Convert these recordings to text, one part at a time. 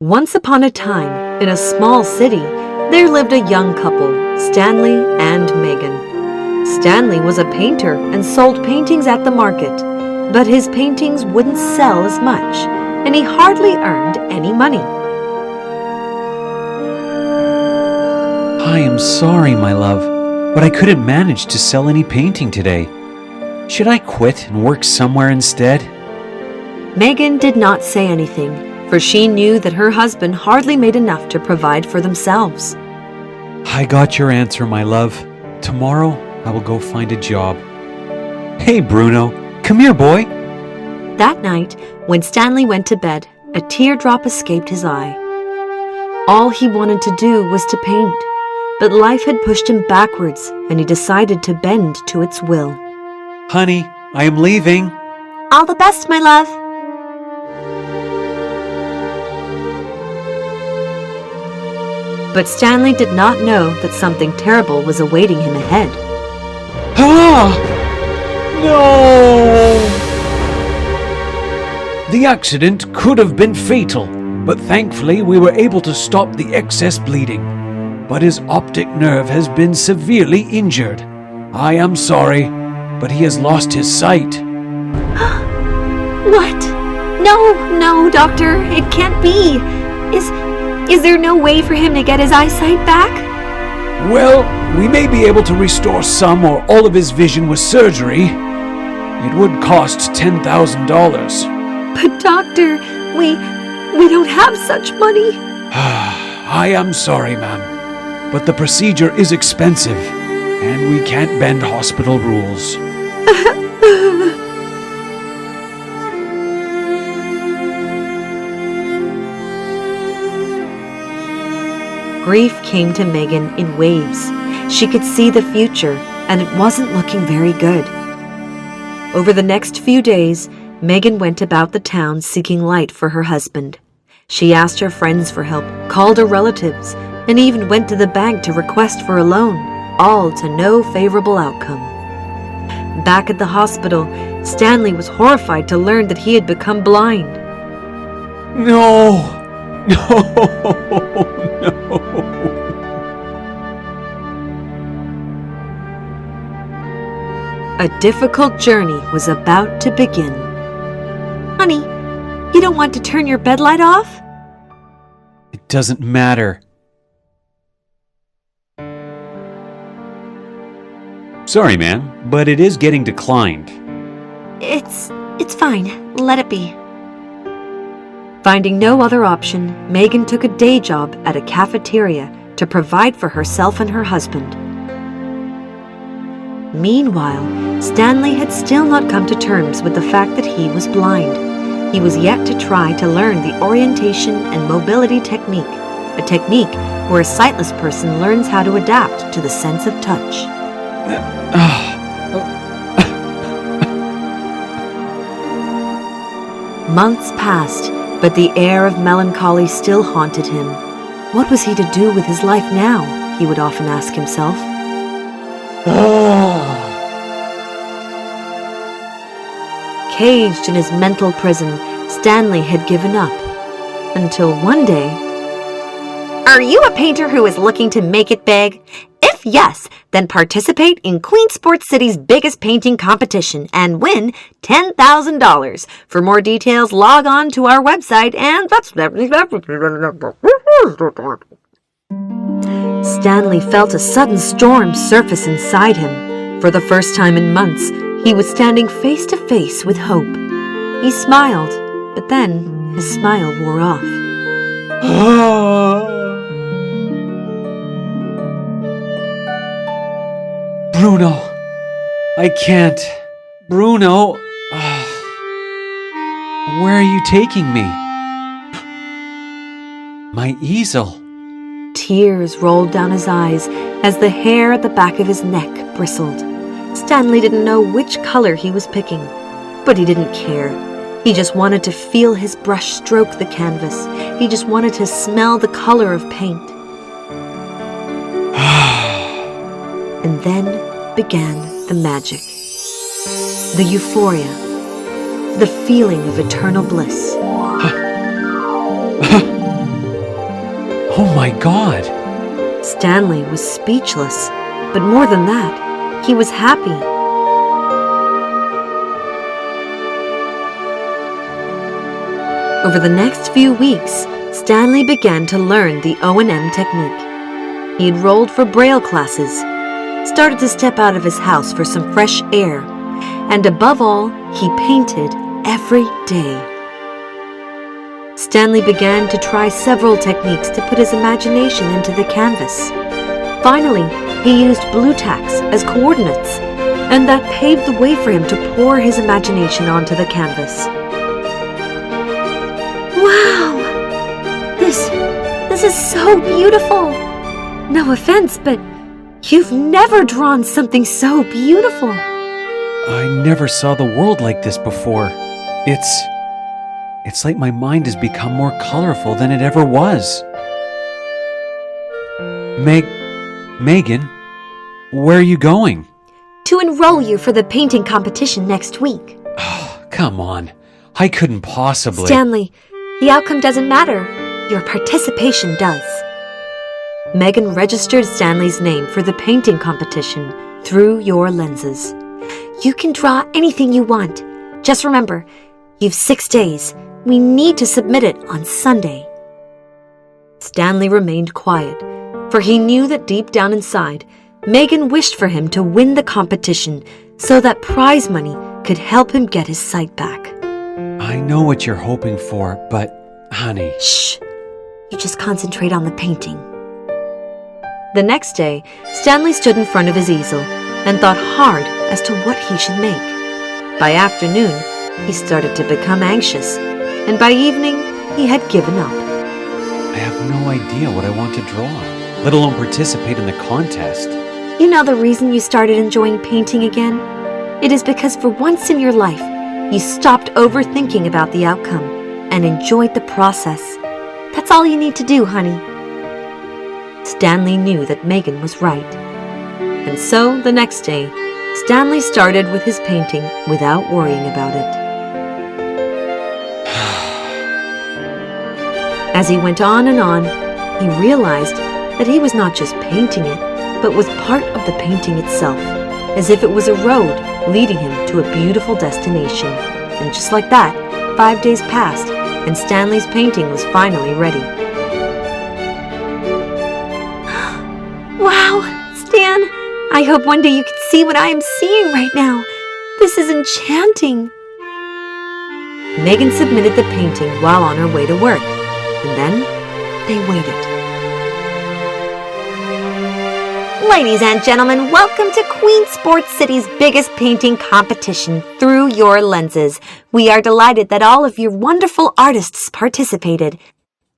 Once upon a time, in a small city, there lived a young couple, Stanley and Megan. Stanley was a painter and sold paintings at the market, but his paintings wouldn't sell as much, and he hardly earned any money. I am sorry, my love, but I couldn't manage to sell any painting today. Should I quit and work somewhere instead? Megan did not say anything, for she knew that her husband hardly made enough to provide for themselves. I got your answer, my love. Tomorrow, I will go find a job. Hey, Bruno, come here, boy. That night, when Stanley went to bed, a teardrop escaped his eye. All he wanted to do was to paint, but life had pushed him backwards, and he decided to bend to its will. Honey, I am leaving. All the best, my love. But Stanley did not know that something terrible was awaiting him ahead. Ah! No! The accident could have been fatal, but thankfully we were able to stop the excess bleeding. But his optic nerve has been severely injured. I am sorry, but he has lost his sight. What? No, doctor, it can't be. Is there no way for him to get his eyesight back? Well, we may be able to restore some or all of his vision with surgery. It would cost $10,000. But doctor, we don't have such money. I am sorry, ma'am, but the procedure is expensive, and we can't bend hospital rules. Grief came to Megan in waves. She could see the future, and it wasn't looking very good. Over the next few days, Megan went about the town seeking light for her husband. She asked her friends for help, called her relatives, and even went to the bank to request for a loan, all to no favorable outcome. Back at the hospital, Stanley was horrified to learn that he had become blind. No! A difficult journey was about to begin. Honey, you don't want to turn your bed light off? It doesn't matter. Sorry, ma'am, but it is getting declined. It's fine. Let it be. Finding no other option, Megan took a day job at a cafeteria to provide for herself and her husband. Meanwhile, Stanley had still not come to terms with the fact that he was blind. He was yet to try to learn the orientation and mobility technique, a technique where a sightless person learns how to adapt to the sense of touch. Months passed, but the air of melancholy still haunted him. What was he to do with his life now, he would often ask himself. Caged in his mental prison, Stanley had given up. Until one day... Are you a painter who is looking to make it big? If yes, then participate in Queensport City's biggest painting competition and win $10,000. For more details, log on to our website and... Stanley felt a sudden storm surface inside him. For the first time in months, he was standing face to face with hope. He smiled, but then his smile wore off. Bruno, I can't. Bruno, where are you taking me? My easel. Tears rolled down his eyes as the hair at the back of his neck bristled. Stanley didn't know which color he was picking, but he didn't care. He just wanted to feel his brush stroke the canvas. He just wanted to smell the color of paint. And then began the magic. The euphoria. The feeling of eternal bliss. Oh my God! Stanley was speechless, but more than that, he was happy. Over the next few weeks, Stanley began to learn the O&M technique. He enrolled for Braille classes, started to step out of his house for some fresh air, and above all, he painted every day. Stanley began to try several techniques to put his imagination into the canvas. Finally, he used blue tacks as coordinates, and that paved the way for him to pour his imagination onto the canvas. Wow! This is so beautiful! No offense, but you've never drawn something so beautiful. I never saw the world like this before. It's like my mind has become more colorful than it ever was. Megan, where are you going? To enroll you for the painting competition next week. Oh, come on. I couldn't possibly. Stanley, the outcome doesn't matter. Your participation does. Megan registered Stanley's name for the painting competition through your lenses. You can draw anything you want. Just remember, you've 6 days. We need to submit it on Sunday. Stanley remained quiet, for he knew that deep down inside, Megan wished for him to win the competition so that prize money could help him get his sight back. I know what you're hoping for, but, honey... Shh! You just concentrate on the painting. The next day, Stanley stood in front of his easel and thought hard as to what he should make. By afternoon, he started to become anxious, and by evening, he had given up. I have no idea what I want to draw, let alone participate in the contest. You know the reason you started enjoying painting again? It is because for once in your life, you stopped overthinking about the outcome and enjoyed the process. That's all you need to do, honey. Stanley knew that Megan was right. And so, the next day, Stanley started with his painting without worrying about it. As he went on and on, he realized that he was not just painting it, but was part of the painting itself, as if it was a road leading him to a beautiful destination. And just like that, 5 days passed, and Stanley's painting was finally ready. Wow, Stan! I hope one day you can see what I am seeing right now. This is enchanting. Megan submitted the painting while on her way to work, and then they waited. Ladies and gentlemen, welcome to Queen Sports City's biggest painting competition, Through Your Lenses. We are delighted that all of your wonderful artists participated.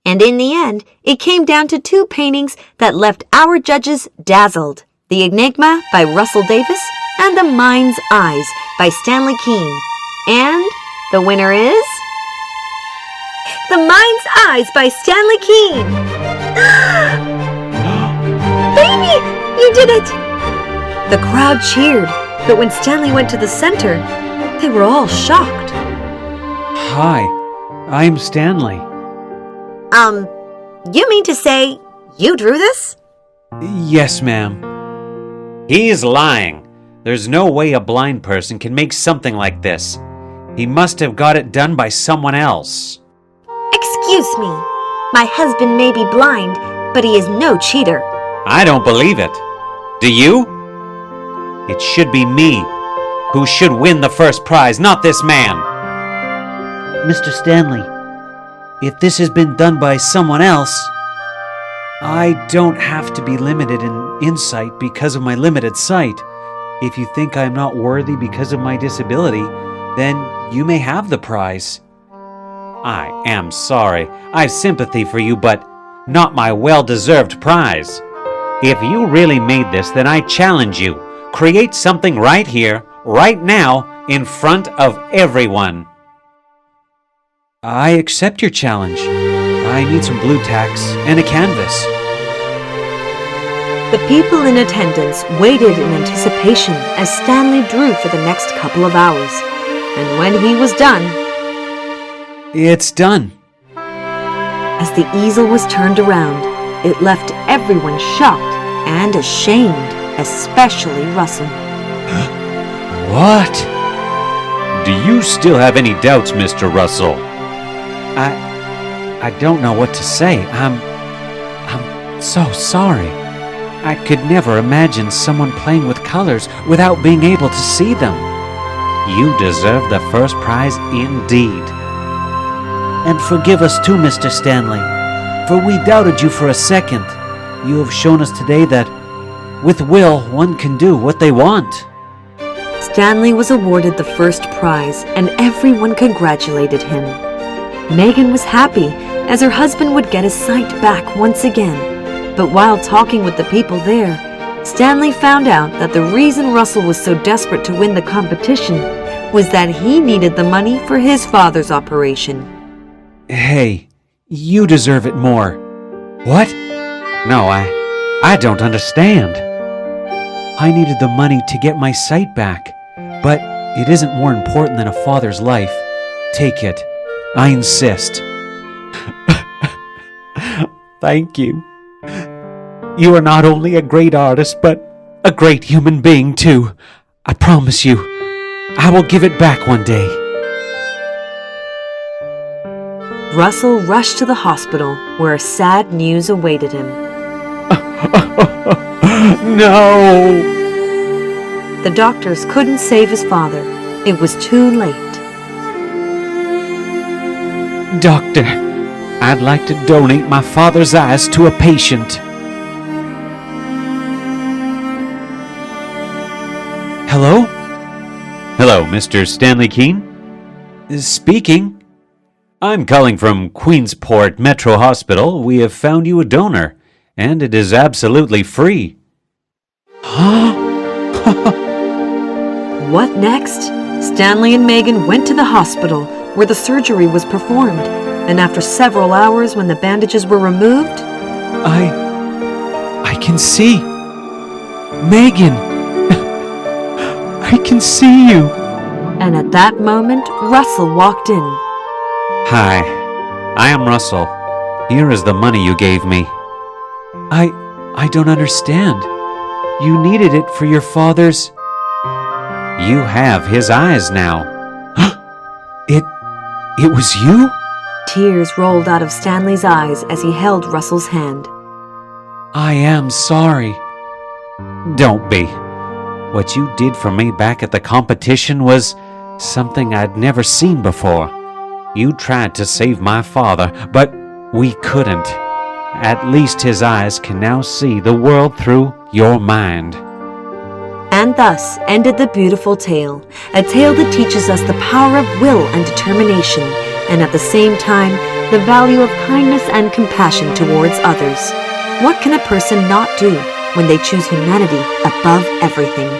And in the end, it came down to 2 paintings that left our judges dazzled. The Enigma by Russell Davis and The Mind's Eyes by Stanley Keene. And the winner is... The Mind's Eyes by Stanley Keene! Baby! You did it! The crowd cheered, but when Stanley went to the center, they were all shocked. Hi, I'm Stanley. You mean to say you drew this? Yes, ma'am. He's lying. There's no way a blind person can make something like this. He must have got it done by someone else. Excuse me. My husband may be blind, but he is no cheater. I don't believe it. Do you? It should be me who should win the first prize, not this man. Mr. Stanley, if this has been done by someone else... I don't have to be limited in insight because of my limited sight. If you think I'm not worthy because of my disability, then you may have the prize. I am sorry. I've sympathy for you, but not my well-deserved prize. If you really made this, then I challenge you. Create something right here, right now, in front of everyone. I accept your challenge. I need some blue tacks and a canvas. The people in attendance waited in anticipation as Stanley drew for the next couple of hours. And when he was done... It's done. As the easel was turned around, It left everyone shocked and ashamed, especially Russell. What? Do you still have any doubts, Mr. Russell? I don't know what to say. I'm so sorry. I could never imagine someone playing with colors without being able to see them. You deserve the first prize indeed. And forgive us too, Mr. Stanley, for we doubted you for a second. You have shown us today that with will, one can do what they want. Stanley was awarded the first prize, and everyone congratulated him. Megan was happy, as her husband would get his sight back once again. But while talking with the people there, Stanley found out that the reason Russell was so desperate to win the competition was that he needed the money for his father's operation. Hey, you deserve it more. What? No, I don't understand. I needed the money to get my sight back, but it isn't more important than a father's life. Take it. I insist. Thank you. You are not only a great artist, but a great human being, too. I promise you, I will give it back one day. Russell rushed to the hospital, where sad news awaited him. No! The doctors couldn't save his father. It was too late. Doctor, I'd like to donate my father's eyes to a patient. Hello? Hello, Mr. Stanley Keene? Speaking. I'm calling from Queensport Metro Hospital. We have found you a donor, and it is absolutely free. What next? Stanley and Megan went to the hospital, where the surgery was performed, and after several hours when the bandages were removed, I can see. Megan! I can see you. and at that moment, Russell walked in. Hi, I am Russell. Here is the money you gave me. I don't understand. You needed it for your father's... You have his eyes now. It was you? Tears rolled out of Stanley's eyes as he held Russell's hand. I am sorry. Don't be. What you did for me back at the competition was something I'd never seen before. You tried to save my father, but we couldn't. At least his eyes can now see the world through your mind. And thus ended the beautiful tale, a tale that teaches us the power of will and determination, and at the same time, the value of kindness and compassion towards others. What can a person not do when they choose humanity above everything?